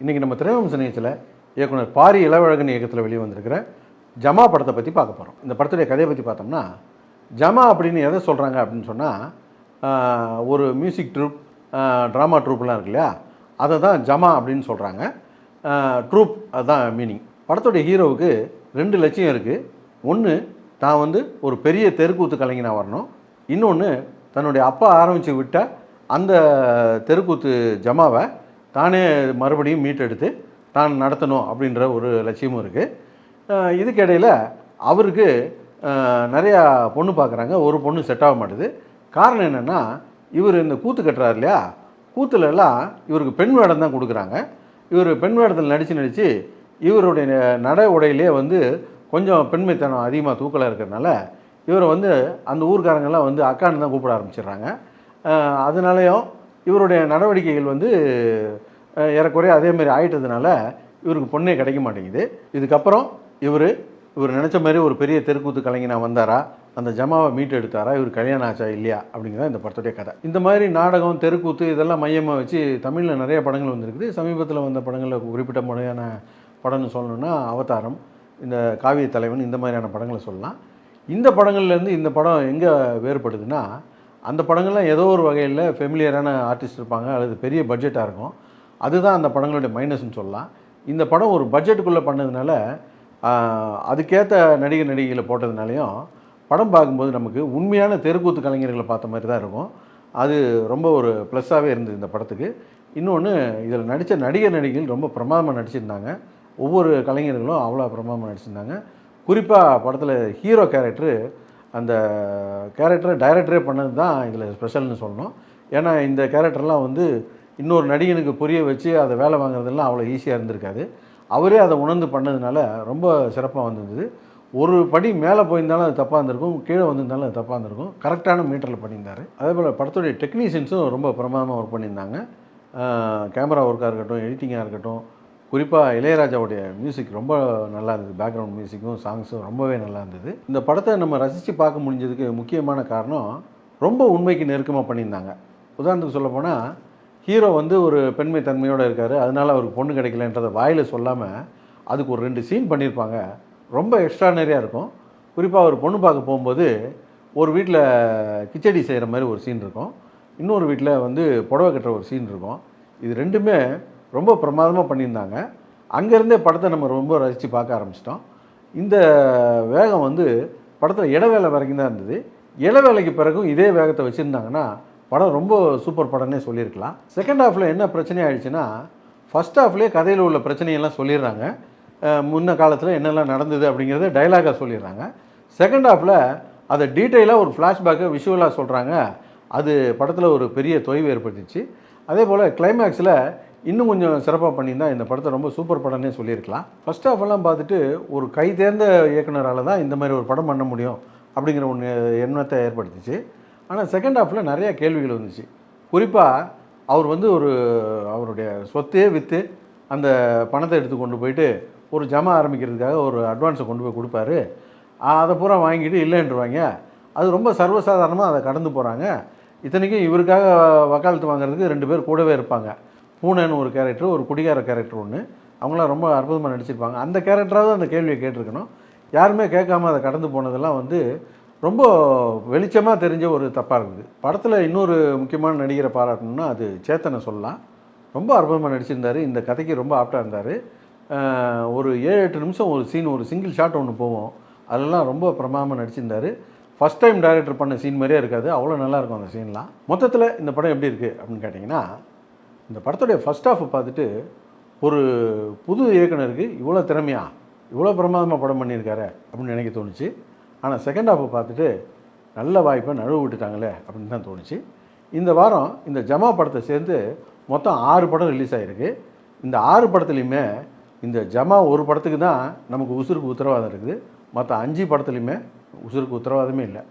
இன்றைக்கி நம்ம திரைவம்ச நிகழ்ச்சியில் இயக்குனர் பாரி இளவழகன் இயக்கத்தில் வெளியே வந்திருக்கிற ஜமா படத்தை பற்றி பார்க்க போகிறோம். இந்த படத்துடைய கதையை பற்றி பார்த்தோம்னா, ஜமா அப்படின்னு எதை சொல்கிறாங்க அப்படின்னு சொன்னால், ஒரு மியூசிக் ட்ரூப், ட்ராமா ட்ரூப்லாம் இருக்கு இல்லையா, அதை தான் ஜமா அப்படின்னு சொல்கிறாங்க. ட்ரூப் அதுதான் மீனிங். படத்துடைய ஹீரோவுக்கு 2 லட்சியம் இருக்குது. ஒன்று, தான் வந்து ஒரு பெரிய தெருக்கூத்து கலைஞனாக வரணும். இன்னொன்று, தன்னுடைய அப்பா ஆரம்பித்து விட்ட அந்த தெருக்கூத்து ஜமாவை தானே மறுபடியும் மீட்டெடுத்து தான் நடத்தணும் அப்படின்ற ஒரு லட்சியமும் இருக்குது. இதுக்கிடையில் அவருக்கு நிறையா பொண்ணு பார்க்குறாங்க. ஒரு பொண்ணு செட் ஆக மாட்டுது. காரணம் என்னென்னா, இவர் இந்த கூத்து கட்டுறாரு இல்லையா, கூத்துலலாம் இவருக்கு பெண் வேடம் தான் கொடுக்குறாங்க. இவர் பெண் வேடத்தில் நடித்து இவருடைய நடை உடையிலே வந்து கொஞ்சம் பெண்மைத்தனம் அதிகமாக தூக்கலாக இருக்கிறதுனால இவரை வந்து அந்த ஊர்க்காரங்கெல்லாம் வந்து அக்கான்னு தான் கூப்பிட ஆரம்பிச்சிடுறாங்க. அதனாலேயும் இவருடைய நடவடிக்கைகள் வந்து ஏறக்குறைய அதேமாதிரி ஆகிட்டதுனால இவருக்கு பொண்ணே கிடைக்க மாட்டேங்குது. இதுக்கப்புறம் இவர் நினச்ச மாதிரி ஒரு பெரிய தெருக்கூத்து கலைஞனாக வந்தாரா, அந்த ஜமாவை மீட்டு எடுத்தாரா, இவர் கல்யாணம் ஆச்சா இல்லையா அப்படிங்கிறத இந்த படத்துடைய கதை. இந்த மாதிரி நாடகம், தெருக்கூத்து இதெல்லாம் மையமாக வச்சு தமிழில் நிறைய படங்கள் வந்திருக்குது. சமீபத்தில் வந்த படங்களில் குறிப்பிட்ட முறையான படம்னு சொல்லணுன்னா அவதாரம், இந்த காவிய தலைவன், இந்த மாதிரியான படங்களை சொல்லலாம். இந்த படங்கள்லேருந்து இந்த படம் எங்கே வேறுபடுதுன்னா, அந்த படங்கள்லாம் ஏதோ ஒரு வகையில் ஃபெமிலியரான ஆர்டிஸ்ட் இருப்பாங்க, அல்லது பெரிய பட்ஜெட்டாக இருக்கும். அதுதான் அந்த படங்களுடைய மைனஸ்ன்னு சொல்லலாம். இந்த படம் ஒரு பட்ஜெட்டுக்குள்ளே பண்ணதுனால, அதுக்கேற்ற நடிகைகளை போட்டதுனாலையும் படம் பார்க்கும்போது நமக்கு உண்மையான தெருக்கூத்து கலைஞர்களை பார்த்த மாதிரி தான் இருக்கும். அது ரொம்ப ஒரு ப்ளஸ்ஸாகவே இருந்தது இந்த படத்துக்கு. இன்னொன்று, இதில் நடித்த நடிகைகள் ரொம்ப பிரமாதமாக நடிச்சிருந்தாங்க. ஒவ்வொரு கலைஞர்களும் அவ்வளோ பிரமாதமாக நடிச்சிருந்தாங்க. குறிப்பாக படத்தில் ஹீரோ கேரக்டரு, அந்த கேரக்டரை டைரக்டரே பண்ணது தான் இதில் ஸ்பெஷல்னு சொல்லணும். ஏன்னா இந்த கேரக்டர்லாம் வந்து இன்னொரு நடிகனுக்கு புரிய வச்சு அதை வேலை வாங்குறதெல்லாம் அவ்வளோ ஈஸியாக இருந்திருக்காது. அவரே அதை உணர்ந்து பண்ணதுனால ரொம்ப சிறப்பாக வந்திருந்தது. ஒரு படி மேலே போயிருந்தாலும் அது தப்பாக இருந்திருக்கும், கீழே வந்திருந்தாலும் அது தப்பாக இருந்திருக்கும். கரெக்டான மீட்டரில் பண்ணியிருந்தார். அதே போல் படத்துடைய டெக்னீஷியன்ஸும் ரொம்ப பிரமாதமாக ஒர்க் பண்ணியிருந்தாங்க. கேமரா ஒர்க்காக இருக்கட்டும், எடிட்டிங்காக இருக்கட்டும், குறிப்பாக இளையராஜாவுடைய மியூசிக் ரொம்ப நல்லா இருந்தது. பேக்ரவுண்ட் மியூசிக்கும் சாங்ஸும் ரொம்பவே நல்லா இருந்தது. இந்த படத்தை நம்ம ரசித்து பார்க்க முடிஞ்சதுக்கு முக்கியமான காரணம், ரொம்ப உண்மைக்கு நெருக்கமாக பண்ணியிருந்தாங்க. உதாரணத்துக்கு சொல்லப்போனால், ஹீரோ வந்து ஒரு பெண்மை தன்மையோடு இருக்கார், அதனால் அவருக்கு பொண்ணு கிடைக்கலன்றதை வாயில் சொல்லாமல் அதுக்கு ஒரு 2 சீன் பண்ணியிருப்பாங்க. ரொம்ப எக்ஸ்ட்ரானரியாக இருக்கும். குறிப்பாக ஒரு பொண்ணு பார்க்க போகும்போது ஒரு வீட்டில் கிச்சடி செய்கிற மாதிரி ஒரு சீன் இருக்கும், இன்னொரு வீட்டில் வந்து புடவை கட்டுற ஒரு சீன் இருக்கும். இது 2மே ரொம்ப பிரமாதமாக பண்ணியிருந்தாங்க. அங்கேருந்தே படத்தை நம்ம ரொம்ப ரசித்து பார்க்க ஆரம்பிச்சிட்டோம். இந்த வேகம் வந்து படத்தில் இடைவேளை வரைக்கும் தான் இருந்தது. இடைவேளைக்கு பிறகும் இதே வேகத்தை வச்சுருந்தாங்கன்னா படம் ரொம்ப சூப்பர் படம்னே சொல்லியிருக்கலாம். செகண்ட் ஹாஃபில் என்ன பிரச்சனை ஆகிடுச்சுன்னா, ஃபஸ்ட் ஹாஃப்லேயே கதையில் உள்ள பிரச்சனையெல்லாம் சொல்லிடுறாங்க. முன்ன காலத்தில் என்னெல்லாம் நடந்தது அப்படிங்கிறத டைலாகாக சொல்லிடுறாங்க. செகண்ட் ஹாஃபில் அதை டீட்டெயிலாக ஒரு ஃப்ளாஷ்பேக்கை விஷுவலாக சொல்கிறாங்க. அது படத்தில் ஒரு பெரிய தொய்வு ஏற்படுத்திச்சு. அதே போல் கிளைமேக்ஸில் இன்னும் கொஞ்சம் சிறப்பாக பண்ணியிருந்தால் இந்த படத்தை ரொம்ப சூப்பர் படம்னே சொல்லியிருக்கலாம். ஃபஸ்ட் ஹாஃபெல்லாம் பார்த்துட்டு ஒரு கை தேர்ந்த இயக்குனரால் தான் இந்த மாதிரி ஒரு படம் பண்ண முடியும் அப்படிங்கிற ஒன்று எண்ணத்தை ஏற்படுத்திச்சு. ஆனால் செகண்ட் ஹாஃபில் நிறையா கேள்விகள் வந்துச்சு. குறிப்பாக அவர் வந்து அவருடைய சொத்தையே விற்று அந்த பணத்தை எடுத்து கொண்டு போயிட்டு ஒரு ஜமா ஆரம்பிக்கிறதுக்காக ஒரு அட்வான்ஸை கொண்டு போய் கொடுப்பாரு. அதை பூரா வாங்கிட்டு இல்லைன்றவாங்க. அது ரொம்ப சர்வசாதாரணமாக அதை கடந்து போகிறாங்க. இத்தனைக்கும் இவருக்காக வக்காலத்து வாங்குறதுக்கு 2 பேர் கூடவே இருப்பாங்க. பூனைன்னு ஒரு கேரக்டர், ஒரு குடிகார கேரக்டர் ஒன்று. அவங்களாம் ரொம்ப அற்புதமாக நடிச்சிருப்பாங்க. அந்த கேரக்டராவது அந்த கேள்வியை கேட்டிருக்கணும். யாருமே கேட்காம அதை கடந்து போனதெல்லாம் வந்து ரொம்ப வெளிச்சமாக தெரிஞ்ச ஒரு தப்பாக இருக்குது. படத்தில் இன்னொரு முக்கியமான நடிகரை பாராட்டணும்னா அது சேத்தனை சொல்லலாம். ரொம்ப அற்புதமாக நடிச்சிருந்தார். இந்த கதைக்கு ரொம்ப ஆப்டாக இருந்தார். ஒரு 7-8 நிமிஷம் ஒரு சீன், ஒரு சிங்கிள் ஷாட் ஒன்று போவோம், அதெல்லாம் ரொம்ப பிரமாதமாக நடிச்சிருந்தார். ஃபஸ்ட் டைம் டைரக்டர் பண்ண சீன் மாதிரியே இருக்காது, அவ்வளோ நல்லாயிருக்கும் அந்த சீன்லாம். மொத்தத்தில் இந்த படம் எப்படி இருக்குது அப்படின்னு கேட்டிங்கன்னா, இந்த படத்துடைய ஃபஸ்ட் ஹாஃப் பார்த்துட்டு ஒரு புது இயக்குனருக்கு இவ்வளோ திறமையா, இவ்வளோ பிரமாதமாக படம் பண்ணியிருக்காரு அப்படின்னு நினைக்க தோணுச்சு. ஆனால் செகண்ட் ஹாஃபை பார்த்துட்டு நல்ல வாய்ப்பை நழுவ விட்டுட்டாங்களே அப்படின்னு தான் தோணுச்சு. இந்த வாரம் இந்த ஜமா படத்தை சேர்ந்து மொத்தம் 6 படம் ரிலீஸ் ஆகிருக்கு. இந்த 6 படத்துலையுமே இந்த ஜமா ஒரு படத்துக்கு தான் நமக்கு உசுருக்கு உத்தரவாதம் இருக்குது. மற்ற 5 படத்துலையுமே உசுருக்கு உத்தரவாதமே இல்லை.